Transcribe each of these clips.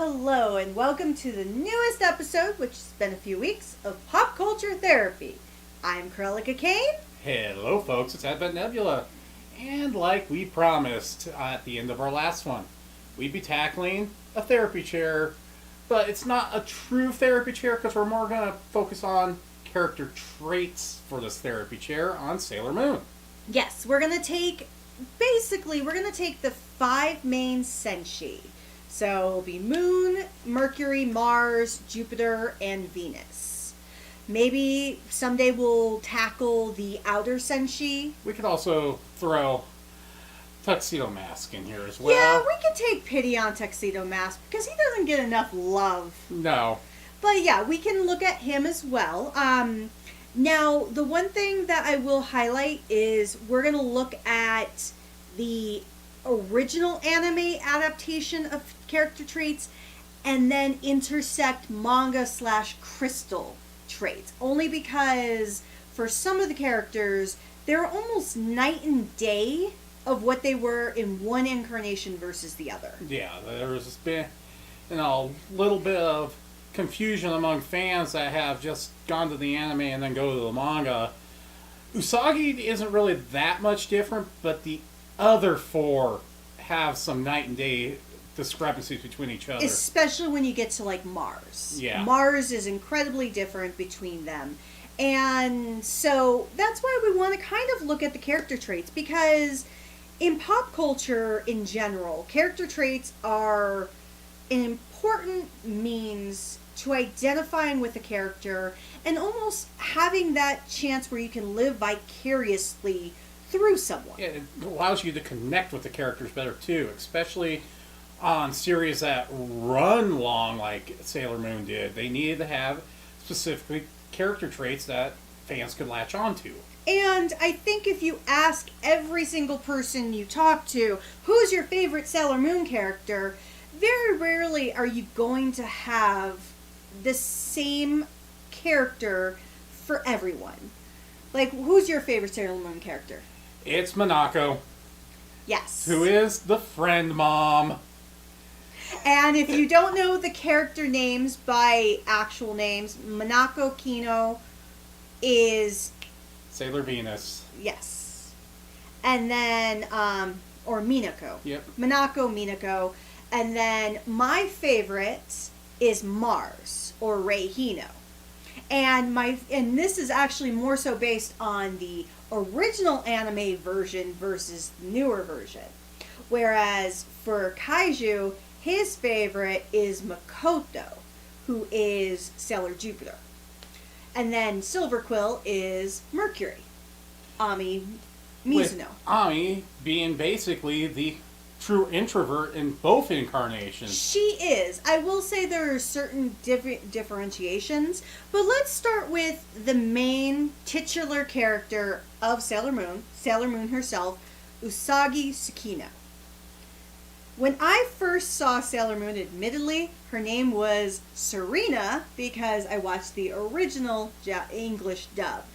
hello, and welcome to the newest episode, which has been a few weeks, of Pop Culture Therapy. I'm Cruellica Kain. Hello, folks. It's Advent Nebula. And like we promised at the end of our last one, we'd be tackling a therapy chair, but it's not a true therapy chair because we're more going to focus on character traits for this therapy chair on Sailor Moon. Yes, we're going to take the 5 main senshi. So it'll be Moon, Mercury, Mars, Jupiter, and Venus. Maybe someday we'll tackle the outer senshi. We could also throw Tuxedo Mask in here as well. Yeah, we could take pity on Tuxedo Mask because he doesn't get enough love. No. But yeah, we can look at him as well. Now, the one thing that I will highlight is we're going to look at the original anime adaptation of character traits and then intersect manga/crystal traits. Only because for some of the characters, they're almost night and day of what they were in one incarnation versus the other. Yeah, there's been, a little bit of confusion among fans that have just gone to the anime and then go to the manga. Usagi isn't really that much different, but the other 4 have some night and day discrepancies between each other. Especially when you get to like Mars. Yeah. Mars is incredibly different between them. And so that's why we want to kind of look at the character traits, because in pop culture in general, character traits are an important means to identifying with a character and almost having that chance where you can live vicariously through someone. It allows you to connect with the characters better too, especially on series that run long like Sailor Moon did. They needed to have specific character traits that fans could latch onto. And I think if you ask every single person you talk to, who's your favorite Sailor Moon character, very rarely are you going to have the same character for everyone. Like, who's your favorite Sailor Moon character? It's Minako. Yes. Who is the friend mom. And if you don't know the character names by actual names, Minako Kino is Sailor Venus. Yes. And then, or Minako. Yep. Minako. And then my favorite is Mars, or Rei Hino. And this is actually more so based on the original anime version versus the newer version. Whereas for Kaiju, his favorite is Makoto, who is Sailor Jupiter. And then Silver Quill is Mercury, Ami Mizuno. With Ami being basically the true introvert in both incarnations. She is. I will say there are certain differentiations, but let's start with the main titular character of Sailor Moon herself, Usagi Tsukino. When I first saw Sailor Moon, admittedly, her name was Serena because I watched the original English dub.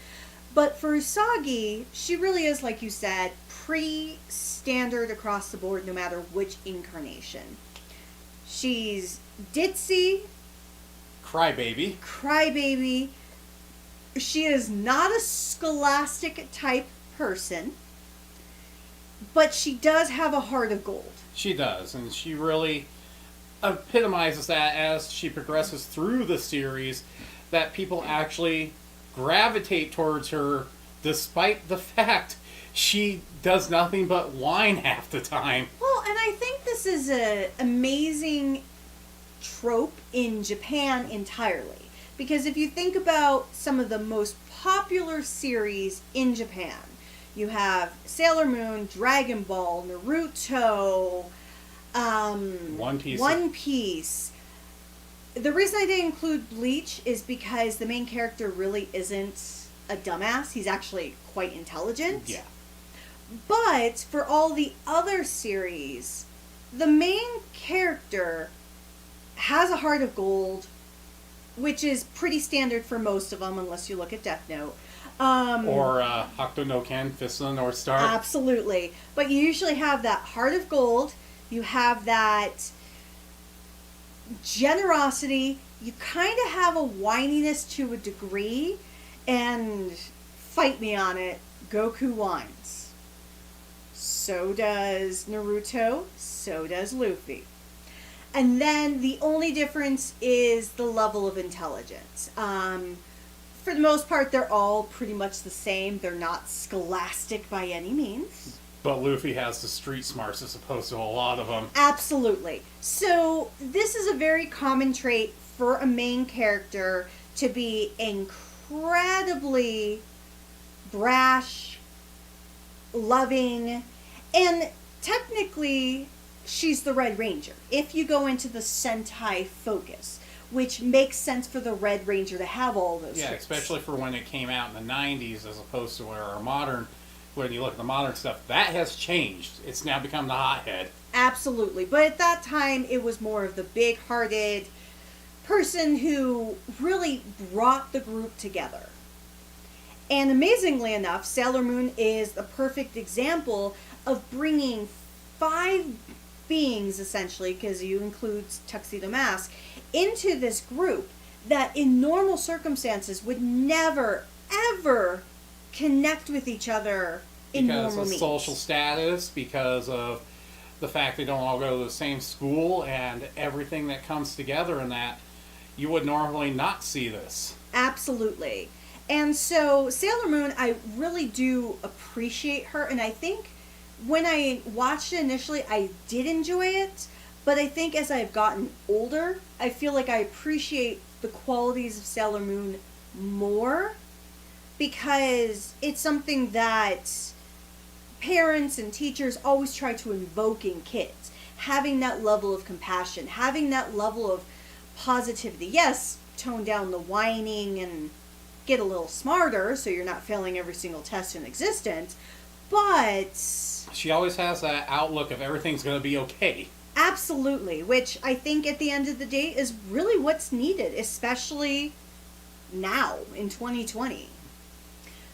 But for Usagi, she really is, like you said, pretty standard across the board no matter which incarnation. She's ditzy. Crybaby. She is not a scholastic type person, but she does have a heart of gold. She does, and she really epitomizes that as she progresses through the series, that people actually gravitate towards her despite the fact she does nothing but whine half the time. Well, and I think this is an amazing trope in Japan entirely. Because if you think about some of the most popular series in Japan, you have Sailor Moon, Dragon Ball, Naruto, One Piece. The reason I didn't include Bleach is because the main character really isn't a dumbass. He's actually quite intelligent. Yeah. But for all the other series, the main character has a heart of gold, which is pretty standard for most of them, unless you look at Death Note. Or Hokuto no Ken, Fist of the North Star. generosity, you kind of have a whininess to a degree, and fight me on it, Goku whines. So does Naruto, so does Luffy. And then the only difference is the level of intelligence. For the most part, they're all pretty much the same. They're not scholastic by any means. But Luffy has the street smarts as opposed to a lot of them. Absolutely. So this is a very common trait for a main character to be incredibly brash, loving, and technically she's the Red Ranger. If you go into the Sentai focus, which makes sense for the Red Ranger to have all those traits. Especially for when it came out in the 90s as opposed to where our modern, when you look at the modern stuff, that has changed. It's now become the hothead. Absolutely. But at that time, it was more of the big-hearted person who really brought the group together. And amazingly enough, Sailor Moon is the perfect example of bringing 5 beings, essentially, because you include Tuxedo Mask, into this group that in normal circumstances would never, ever connect with each other in normal means. Because of social status, because of the fact they don't all go to the same school, and everything that comes together in that, you would normally not see this. Absolutely. And so Sailor Moon, I really do appreciate her, and I think when I watched it initially, I did enjoy it, but I think as I've gotten older, I feel like I appreciate the qualities of Sailor Moon more, because it's something that parents and teachers always try to invoke in kids. Having that level of compassion, having that level of positivity. Yes, tone down the whining and get a little smarter so you're not failing every single test in existence, but she always has that outlook of everything's going to be okay. Absolutely, which I think at the end of the day is really what's needed, especially now in 2020.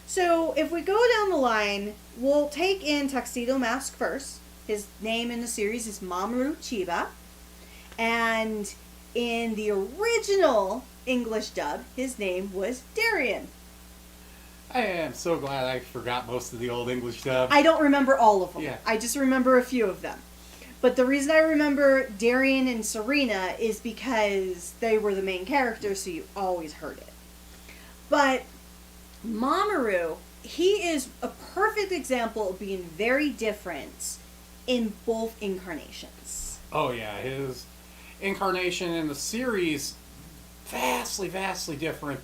So if we go down the line, we'll take in Tuxedo Mask first. His name in the series is Mamoru Chiba. And in the original English dub, his name was Darien. I am so glad I forgot most of the old English dub. I don't remember all of them. Yeah. I just remember a few of them. But the reason I remember Darien and Serena is because they were the main characters, so you always heard it. But Mamoru, he is a perfect example of being very different in both incarnations. Oh yeah, his incarnation in the series vastly, vastly different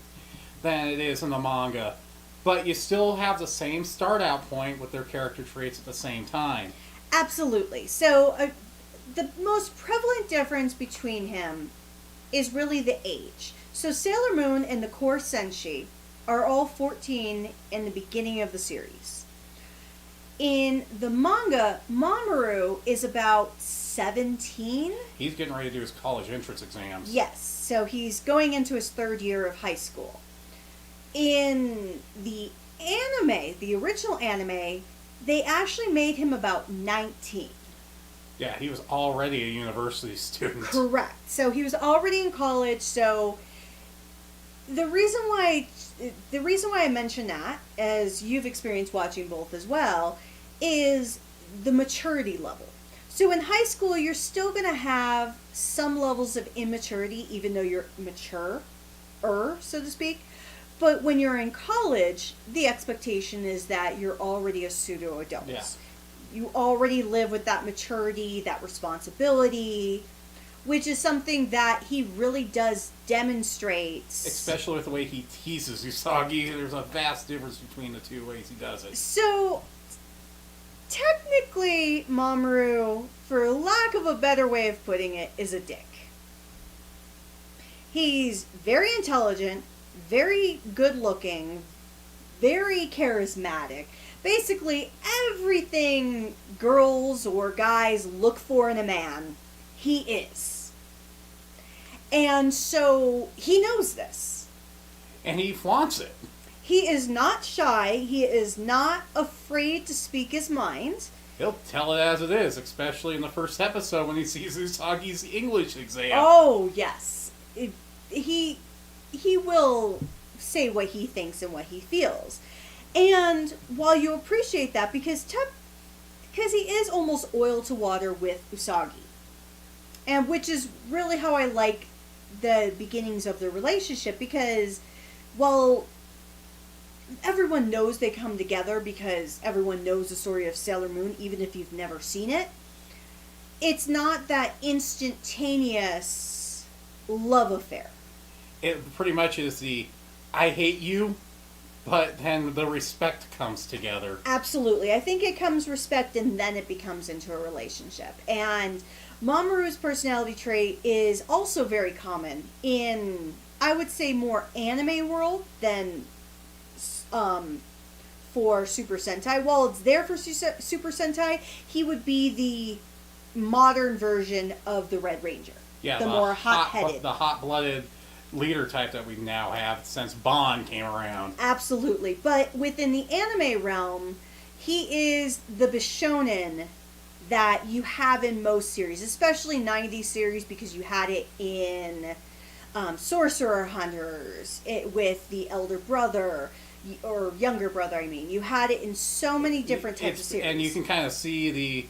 than it is in the manga. But you still have the same start out point with their character traits at the same time. Absolutely. So the most prevalent difference between him is really the age. So Sailor Moon and the core Senshi are all 14 in the beginning of the series. In the manga, Mamoru is about 17. He's getting ready to do his college entrance exams. Yes, so he's going into his 3rd year of high school. In the anime, the original anime, they actually made him about 19. Yeah, he was already a university student. Correct. So he was already in college, so the reason why I mention that, as you've experienced watching both as well, is the maturity level. So in high school, you're still going to have some levels of immaturity, even though you're mature, so to speak. But when you're in college, the expectation is that you're already a pseudo-adult. Yeah. You already live with that maturity, that responsibility, which is something that he really does demonstrate. Especially with the way he teases Usagi. There's a vast difference between the two ways he does it. So, technically, Mamoru, for lack of a better way of putting it, is a dick. He's very intelligent, very good-looking, very charismatic. Basically, everything girls or guys look for in a man, he is. And so, he knows this. And he flaunts it. He is not shy. He is not afraid to speak his mind. he'll tell it as it is, especially in the first episode when he sees Usagi's English exam. Oh, yes. He will say what he thinks and what he feels. And while you appreciate that, because he is almost oil to water with Usagi, and which is really how I like the beginnings of the relationship, because while everyone knows they come together because everyone knows the story of Sailor Moon, even if you've never seen it, it's not that instantaneous love affair. It pretty much is the I hate you, but then the respect comes together. Absolutely. I think it comes respect and then it becomes into a relationship. And Mamoru's personality trait is also very common in, I would say, more anime world than for Super Sentai. While it's there for Super Sentai, he would be the modern version of the Red Ranger. Yeah, the more hot-headed. The hot-blooded leader type that we now have since Bond came around. Absolutely. But within the anime realm, he is the Bishonen that you have in most series, especially 90s series, because you had it in Sorcerer Hunters with the elder brother, or younger brother, I mean. You had it in so many different types of series. And you can kind of see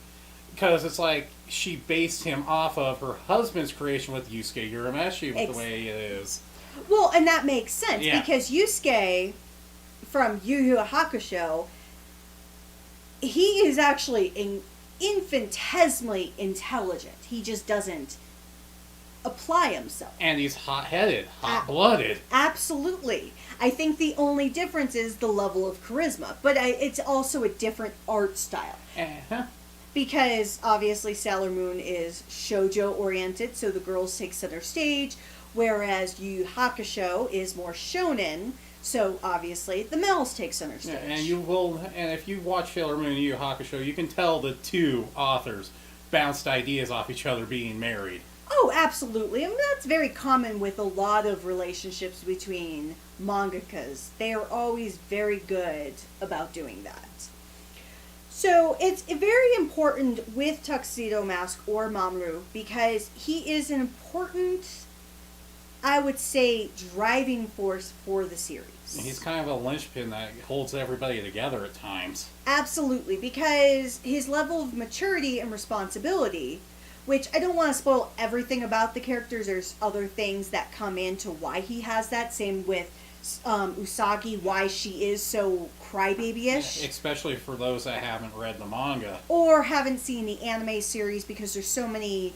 because it's like she based him off of her husband's creation with Yusuke Urameshi with the way it is. Well, and that makes sense, because Yusuke from Yu Yu Hakusho, he is actually infinitesimally intelligent. He just doesn't apply himself. And he's hot-headed, hot-blooded. Absolutely. I think the only difference is the level of charisma, but it's also a different art style. Uh-huh. Because obviously Sailor Moon is shoujo oriented, so the girls take center stage, whereas Yu Yu Hakusho is more shonen, so obviously the males take center stage. Yeah, and if you watch Sailor Moon and Yu Yu Hakusho, you can tell the two authors bounced ideas off each other being married. Oh, absolutely. I mean, that's very common with a lot of relationships between mangakas. They are always very good about doing that. So it's very important with Tuxedo Mask or Mamoru because he is an important, I would say, driving force for the series. And he's kind of a linchpin that holds everybody together at times. Absolutely, because his level of maturity and responsibility, which I don't want to spoil everything about the characters, there's other things that come into why he has that, same with Usagi, why she is so crybaby-ish. Especially for those that haven't read the manga. Or haven't seen the anime series, because there's so many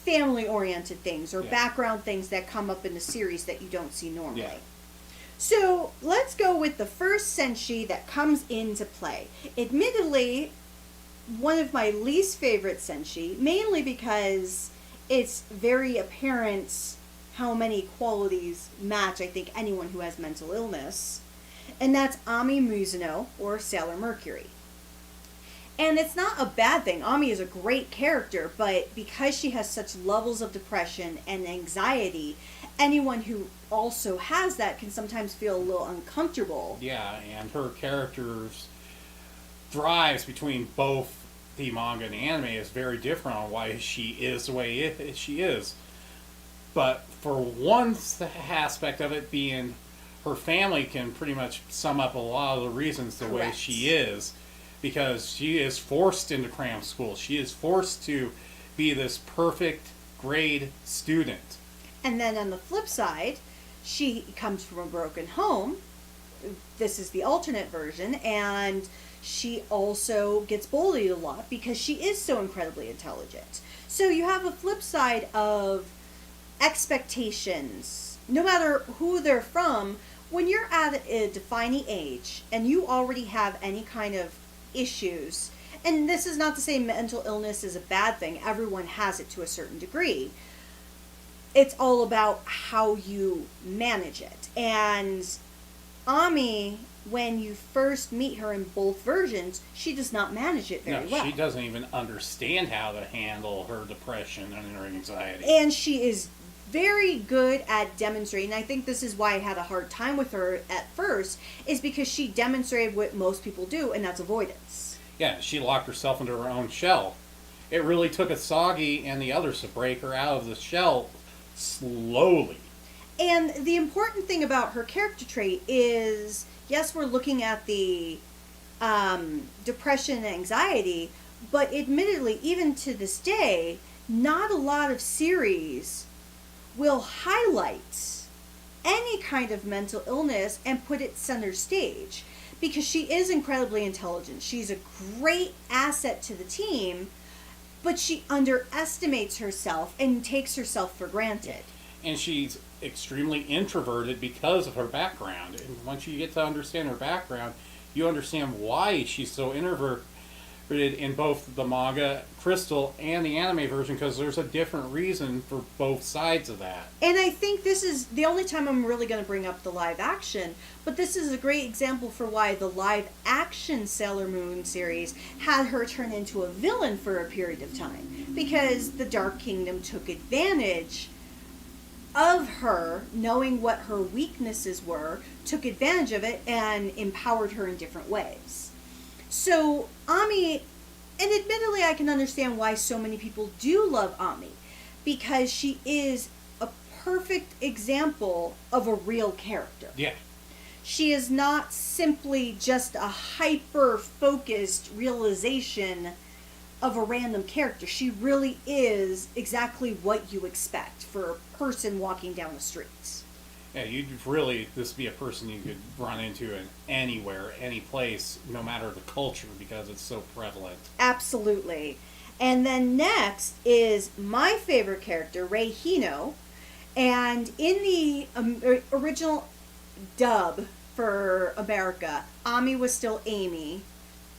family-oriented things or background things that come up in the series that you don't see normally. Yeah. So, let's go with the first senshi that comes into play. Admittedly, one of my least favorite senshi, mainly because it's very apparent how many qualities match, I think, anyone who has mental illness. And that's Ami Mizuno, or Sailor Mercury. And it's not a bad thing. Ami is a great character, but because she has such levels of depression and anxiety, anyone who also has that can sometimes feel a little uncomfortable. Yeah, and her character's drives between both the manga and the anime is very different on why she is the way she is. But for one aspect of it being her family can pretty much sum up a lot of the reasons the way she is. Because she is forced into cram school. She is forced to be this perfect grade student. And then on the flip side, she comes from a broken home. This is the alternate version. And she also gets bullied a lot because she is so incredibly intelligent. So you have a flip side of expectations. No matter who they're from, when you're at a defining age and you already have any kind of issues, and this is not to say mental illness is a bad thing, everyone has it to a certain degree. It's all about how you manage it. And Ami, when you first meet her in both versions, she does not manage it very well. She doesn't even understand how to handle her depression and her anxiety. And she is very good at demonstrating. I think this is why I had a hard time with her at first, is because she demonstrated what most people do, and that's avoidance. Yeah, she locked herself into her own shell. It really took Asagi and the others to break her out of the shell slowly. And the important thing about her character trait is, yes, we're looking at the depression and anxiety, but admittedly, even to this day, not a lot of series will highlight any kind of mental illness and put it center stage, because she is incredibly intelligent. She's a great asset to the team, but she underestimates herself and takes herself for granted. And she's extremely introverted because of her background. And once you get to understand her background, you understand why she's so introverted in both the manga, Crystal, and the anime version, because there's a different reason for both sides of that. And I think this is the only time I'm really going to bring up the live action, but this is a great example for why the live action Sailor Moon series had her turn into a villain for a period of time, because the Dark Kingdom took advantage of her, knowing what her weaknesses were, took advantage of it and empowered her in different ways. So Ami, and admittedly I can understand why so many people do love Ami, because she is a perfect example of a real character. Yeah. She is not simply just a hyper-focused realization of a random character. She really is exactly what you expect for a person walking down the streets. Yeah, this would be a person you could run into in anywhere, any place, no matter the culture, because it's so prevalent. Absolutely. And then next is my favorite character, Rei Hino. And in the original dub for America, Ami was still Amy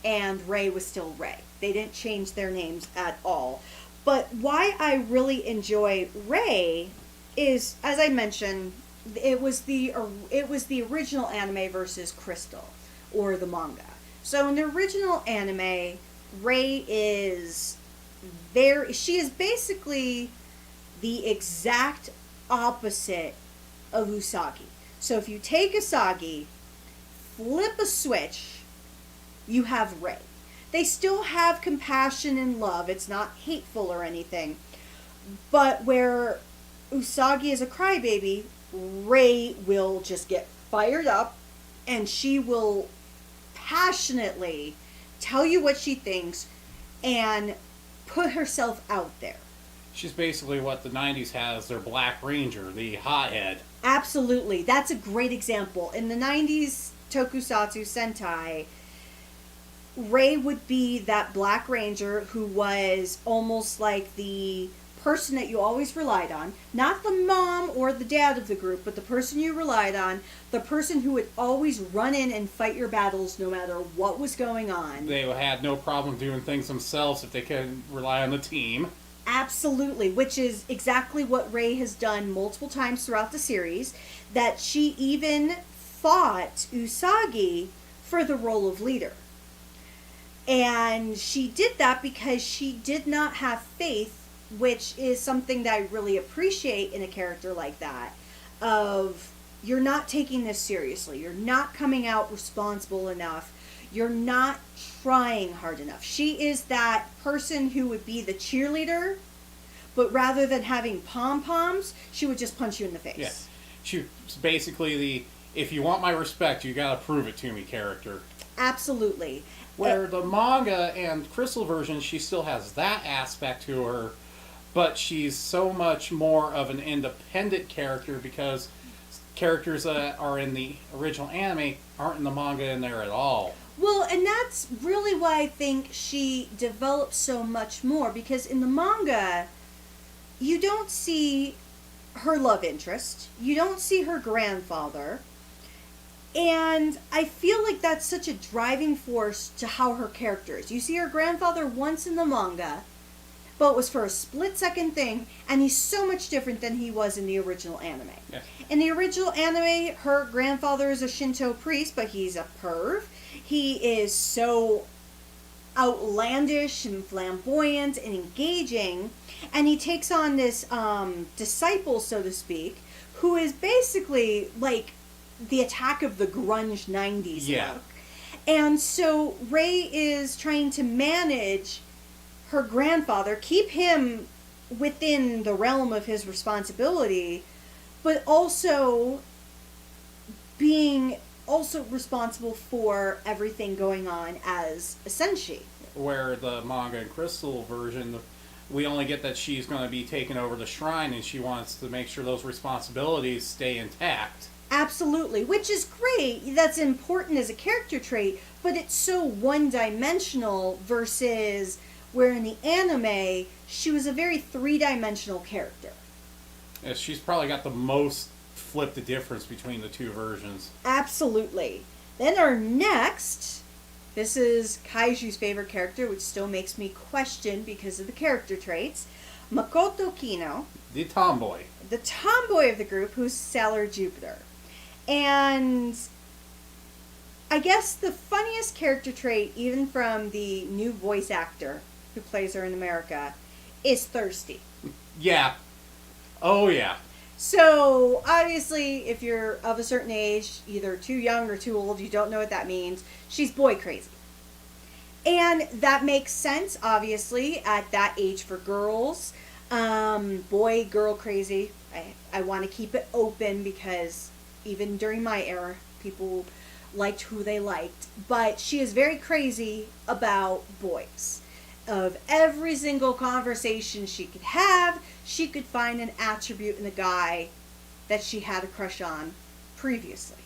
and Rei was still Rei. They didn't change their names at all. But why I really enjoy Rei is, as I mentioned, it was the original anime versus Crystal, or the manga. So in the original anime, Rei is she is basically the exact opposite of Usagi. So if you take Usagi, flip a switch, you have Rei. They still have compassion and love. It's not hateful or anything. But where Usagi is a crybaby, Rei will just get fired up, and she will passionately tell you what she thinks and put herself out there. She's basically what the 90s has their Black Ranger, the hothead. Absolutely. That's a great example. In the 90s Tokusatsu Sentai, Rei would be that Black Ranger who was almost like the person that you always relied on. Not the mom or the dad of the group, but the person you relied on. The person who would always run in and fight your battles no matter what was going on. They had no problem doing things themselves if they could rely on the team. Absolutely, which is exactly what Rei has done multiple times throughout the series. That she even fought Usagi for the role of leader. And she did that because she did not have faith, which is something that I really appreciate in a character like that, of you're not taking this seriously, you're not coming out responsible enough, you're not trying hard enough. She is that person who would be the cheerleader, but rather than having pom-poms, she would just punch you in the face. Yeah. She's basically the, if you want my respect, you gotta prove it to me character. Absolutely. Where the manga and Crystal version, she still has that aspect to her, but she's so much more of an independent character because characters that are in the original anime aren't in the manga in there at all. Well, and that's really why I think she develops so much more, because in the manga, you don't see her love interest, you don't see her grandfather, and I feel like that's such a driving force to how her character is. You see her grandfather once in the manga, but it was for a split-second thing, and he's so much different than he was in the original anime. Yeah. In the original anime, her grandfather is a Shinto priest, but he's a perv. He is so outlandish and flamboyant and engaging, and he takes on this disciple, so to speak, who is basically like the Attack of the grunge 90s Yeah. look. And so Rei is trying to manage her grandfather, keep him within the realm of his responsibility, but also being also responsible for everything going on as a senshi. Where the manga and Crystal version, we only get that she's going to be taking over the shrine and she wants to make sure those responsibilities stay intact. Absolutely, which is great. That's important as a character trait, but it's so one-dimensional versus where in the anime, she was a very three-dimensional character. Yeah, she's probably got the most flipped the difference between the two versions. Absolutely. Then our next, this is Kaiju's favorite character, which still makes me question because of the character traits. Makoto Kino. The tomboy. The tomboy of the group, who's Sailor Jupiter. And I guess the funniest character trait, even from the new voice actor who plays her in America, is thirsty. Yeah. Oh, yeah. So, obviously, if you're of a certain age, either too young or too old, you don't know what that means, she's boy crazy. And that makes sense, obviously, at that age for girls. Boy, girl crazy. I want to keep it open because even during my era, people liked who they liked. But she is very crazy about boys. Of every single conversation she could have, she could find an attribute in a guy that she had a crush on previously.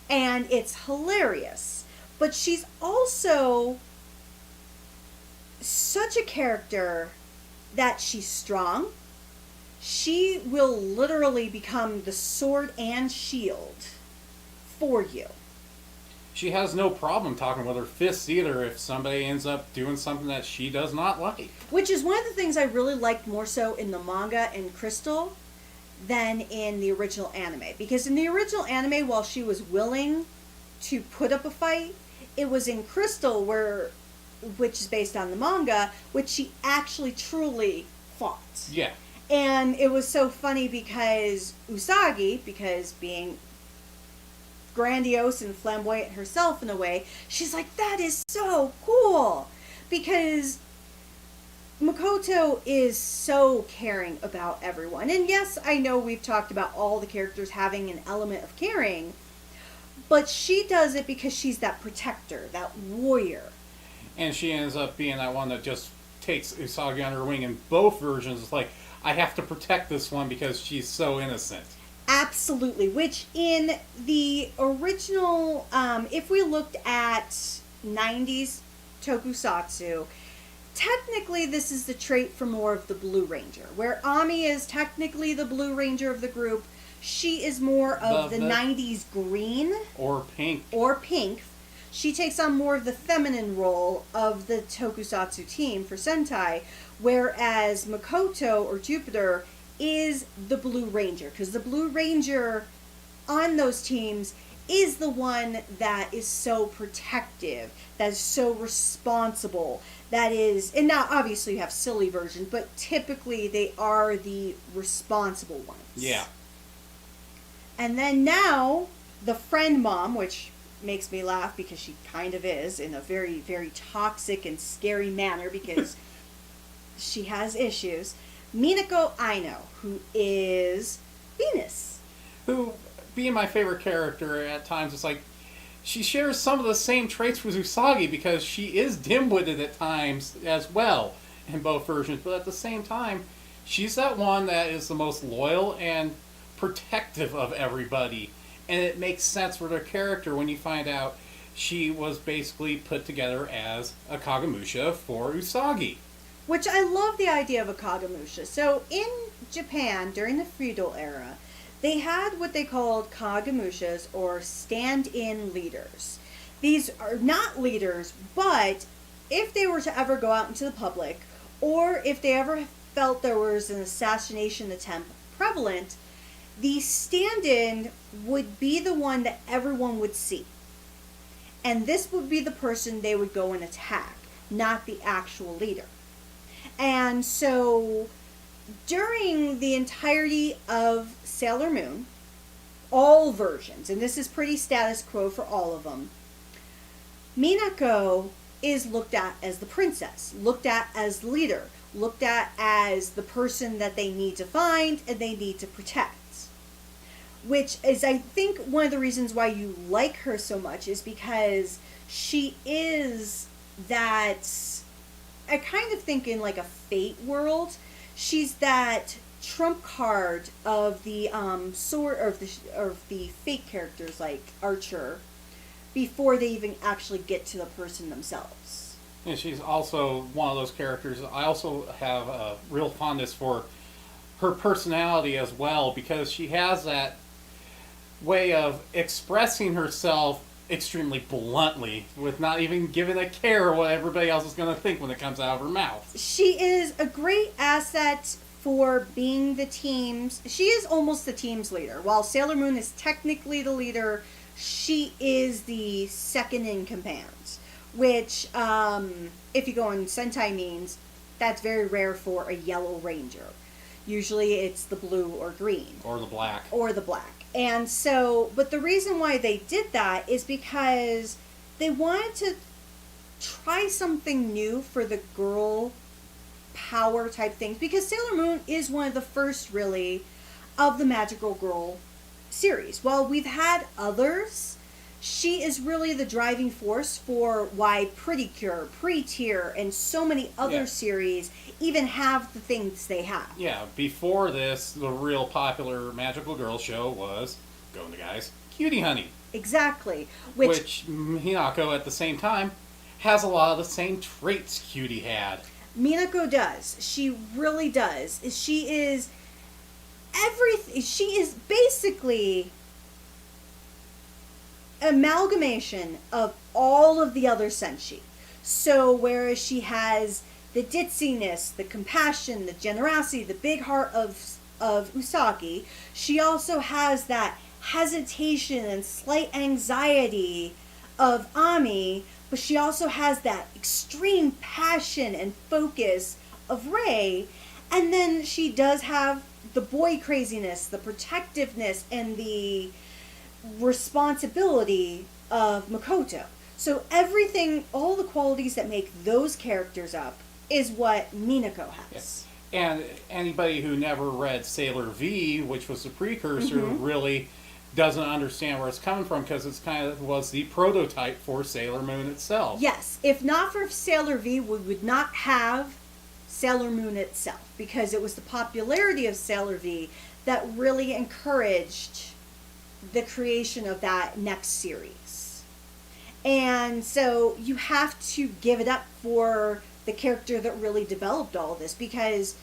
And it's hilarious. But she's also such a character that she's strong. She will literally become the sword and shield for you. She has no problem talking with her fists either if somebody ends up doing something that she does not like. Which is one of the things I really liked more so in the manga and Crystal than in the original anime. Because in the original anime, while she was willing to put up a fight, it was in Crystal which is based on the manga, which she actually truly fought. Yeah. And it was so funny because Usagi, because being grandiose and flamboyant herself in a way, she's like, that is so cool. Because Makoto is so caring about everyone. And yes, I know we've talked about all the characters having an element of caring, but she does it because she's that protector, that warrior. And she ends up being that one that just takes Usagi under her wing in both versions. It's like, I have to protect this one because she's so innocent. Absolutely. Which in the original, if we looked at 90s tokusatsu, technically this is the trait for more of the Blue Ranger. Where Ami is technically the Blue Ranger of the group, she is more of the 90s green. Or pink. Or pink. She takes on more of the feminine role of the tokusatsu team for Sentai, whereas Makoto, or Jupiter, is the Blue Ranger. Because the Blue Ranger on those teams is the one that is so protective, that is so responsible, that is, and now obviously you have silly versions, but typically they are the responsible ones. Yeah. And then now, the friend mom, which makes me laugh because she kind of is, in a very, very toxic and scary manner because she has issues. Minako Aino, who is Venus. Who, being my favorite character at times, it's like, she shares some of the same traits with Usagi because she is dim-witted at times as well in both versions, but at the same time, she's that one that is the most loyal and protective of everybody. And it makes sense for their character when you find out she was basically put together as a Kagemusha for Usagi. Which I love the idea of a Kagemusha. So in Japan, during the feudal era, they had what they called Kagemushas, or stand-in leaders. These are not leaders, but if they were to ever go out into the public, or if they ever felt there was an assassination attempt prevalent, the stand-in would be the one that everyone would see. And this would be the person they would go and attack, not the actual leader. And so, during the entirety of Sailor Moon, all versions, and this is pretty status quo for all of them, Minako is looked at as the princess, looked at as the leader, looked at as the person that they need to find and they need to protect. Which is, I think, one of the reasons why you like her so much is because she is that, I kind of think in like a Fate world, she's that trump card of the sword, or the Fate characters like Archer, before they even actually get to the person themselves. And she's also one of those characters. I also have a real fondness for her personality as well, because she has that way of expressing herself extremely bluntly, with not even giving a care what everybody else is going to think when it comes out of her mouth. She is a great asset for being the team's... She is almost the team's leader. While Sailor Moon is technically the leader, she is the second in command. Which, if you go on Sentai means, that's very rare for a Yellow Ranger. Usually it's the blue or green. Or the black. Or the black. And so, but the reason why they did that is because they wanted to try something new for the girl power type things. Because Sailor Moon is one of the first, really, of the Magical Girl series. While we've had others, she is really the driving force for why Pretty Cure, Pre-Tier, and so many other series even have the things they have. Yeah, before this, the real popular Magical Girl show was, going to guys, Cutie Honey. Exactly. Which Hinako, at the same time, has a lot of the same traits Cutie had. Minako does. She really does. She is everything. She is basically amalgamation of all of the other senshi. So whereas she has the ditziness, the compassion, the generosity, the big heart of Usagi, she also has that hesitation and slight anxiety of Ami, but she also has that extreme passion and focus of Rei, and then she does have the boy craziness, the protectiveness, and the responsibility of Makoto. So everything, all the qualities that make those characters up is what Minako has. Yes. And anybody who never read Sailor V, which was the precursor, really doesn't understand where it's coming from, because it's kind of was the prototype for Sailor Moon itself. Yes. If not for Sailor V, we would not have Sailor Moon itself, because it was the popularity of Sailor V that really encouraged the creation of that next series. And so you have to give it up for the character that really developed all this, because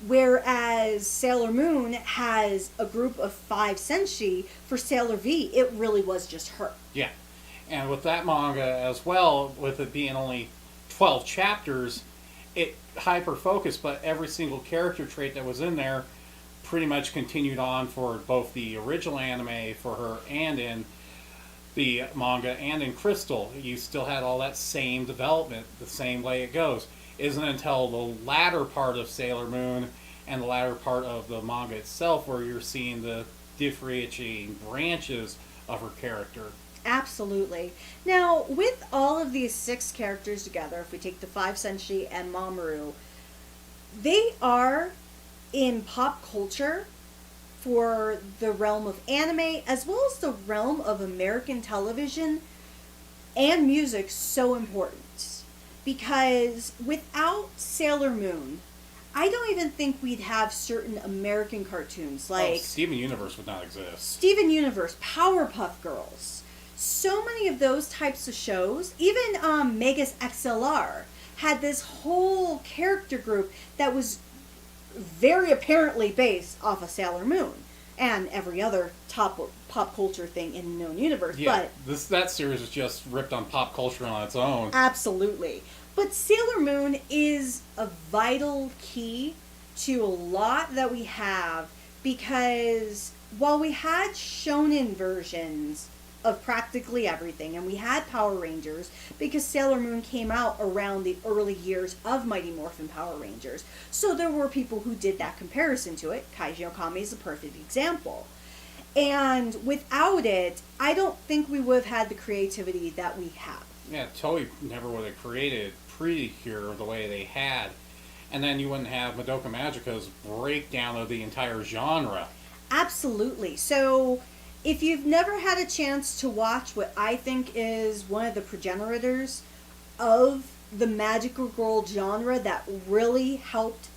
whereas Sailor Moon has a group of 5 senshi, for Sailor V it really was just her. Yeah. And with that manga as well, with it being only 12 chapters, it hyper-focused, but every single character trait that was in there pretty much continued on for both the original anime for her and in the manga and in Crystal. You still had all that same development, the same way it goes. It isn't until the latter part of Sailor Moon and the latter part of the manga itself where you're seeing the differentiating branches of her character. Absolutely. Now, with all of these 6 characters together, if we take the 5 senshi and Mamoru, they are in pop culture for the realm of anime as well as the realm of American television and music so important. Because without Sailor Moon, I don't even think we'd have certain American cartoons like Steven Universe would not exist. Steven Universe, Powerpuff Girls. So many of those types of shows, even Megas XLR, had this whole character group that was very apparently based off of Sailor Moon and every other pop culture thing in the known universe. Yeah, but that series was just ripped on pop culture on its own. Absolutely. But Sailor Moon is a vital key to a lot that we have, because while we had shonen versions of practically everything, and we had Power Rangers, because Sailor Moon came out around the early years of Mighty Morphin Power Rangers, so there were people who did that comparison to it. Kaiji Okami is a perfect example. And without it, I don't think we would have had the creativity that we have. Yeah, Toei never would have created Precure the way they had. And then you wouldn't have Madoka Magica's breakdown of the entire genre. Absolutely. So, if you've never had a chance to watch what I think is one of the progenitors of the magical girl genre that really helped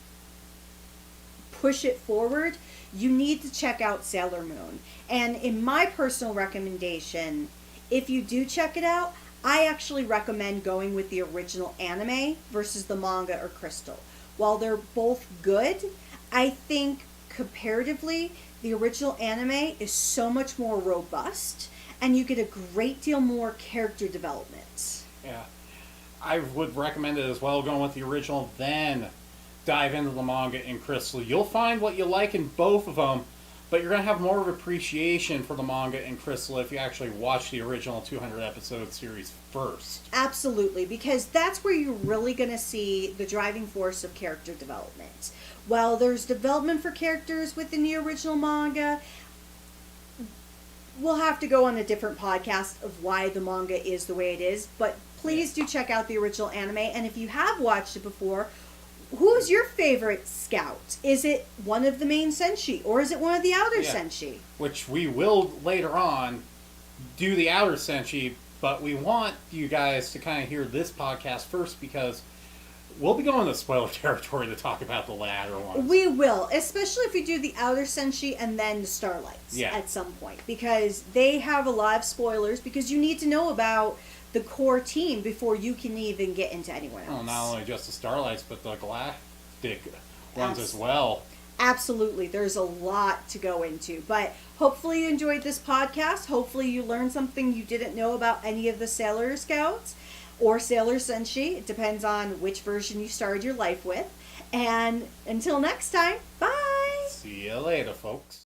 push it forward, you need to check out Sailor Moon. And in my personal recommendation, if you do check it out, I actually recommend going with the original anime versus the manga or Crystal. While they're both good, I think comparatively, the original anime is so much more robust and you get a great deal more character development. Yeah. I would recommend it as well, going with the original, then dive into the manga and Crystal. You'll find what you like in both of them, but you're going to have more of appreciation for the manga and Crystal if you actually watch the original 200 episode series first. Absolutely, because that's where you're really going to see the driving force of character development. While there's development for characters within the original manga, we'll have to go on a different podcast of why the manga is the way it is, but please do check out the original anime, and if you have watched it before, who's your favorite scout? Is it one of the main senshi, or is it one of the outer senshi? Which we will later on do the outer senshi, but we want you guys to kind of hear this podcast first because we'll be going to spoiler territory to talk about the latter ones. We will, especially if we do the outer senshi and then the Starlights at some point, because they have a lot of spoilers, because you need to know about the core team before you can even get into anyone else. Well, not only just the Starlights, but the Galactic ones as well. Absolutely. There's a lot to go into. But hopefully you enjoyed this podcast. Hopefully you learned something you didn't know about any of the Sailor Scouts or Sailor Senshi. It depends on which version you started your life with. And until next time, bye! See you later, folks.